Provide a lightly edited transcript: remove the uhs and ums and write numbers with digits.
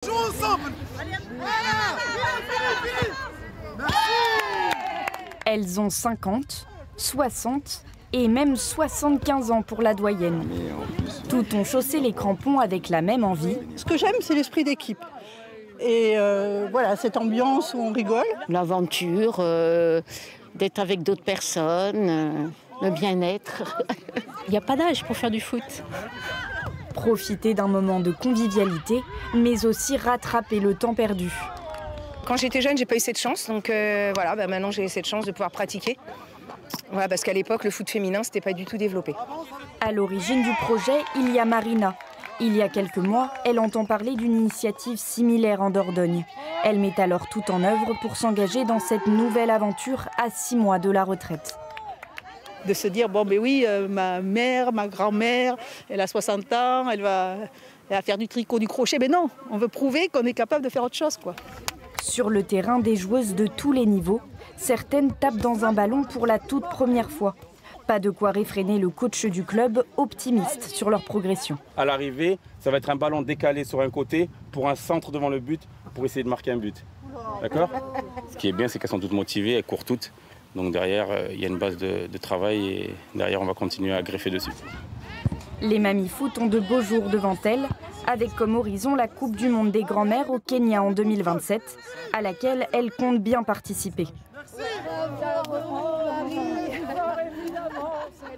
Jouons ensemble. Elles ont 50, 60 et même 75 ans pour la doyenne. Toutes ont chaussé les crampons avec la même envie. Ce que j'aime, c'est l'esprit d'équipe. Et voilà, cette ambiance où on rigole. L'aventure, d'être avec d'autres personnes, le bien-être. Il n'y a pas d'âge pour faire du foot. Profiter d'un moment de convivialité, mais aussi rattraper le temps perdu. Quand j'étais jeune, j'ai pas eu cette chance, donc voilà, maintenant j'ai cette chance de pouvoir pratiquer. Voilà, parce qu'à l'époque, le foot féminin, c'était pas du tout développé. À l'origine du projet, il y a Marina. Il y a quelques mois, elle entend parler d'une initiative similaire en Dordogne. Elle met alors tout en œuvre pour s'engager dans cette nouvelle aventure à 6 mois de la retraite. De se dire, bon ben oui, ma mère, ma grand-mère, elle a 60 ans, elle va faire du tricot, du crochet. Mais non, on veut prouver qu'on est capable de faire autre chose, quoi. Sur le terrain, des joueuses de tous les niveaux. Certaines tapent dans un ballon pour la toute première fois. Pas de quoi réfréner le coach du club, optimiste sur leur progression. À l'arrivée, ça va être un ballon décalé sur un côté pour un centre devant le but pour essayer de marquer un but. D'accord ? Ce qui est bien, c'est qu'elles sont toutes motivées, elles courent toutes. Donc derrière, il y a une base de travail et derrière, on va continuer à greffer dessus. Les mamies foot ont de beaux jours devant elles, avec comme horizon la Coupe du Monde des grands-mères au Kenya en 2027, à laquelle elles comptent bien participer.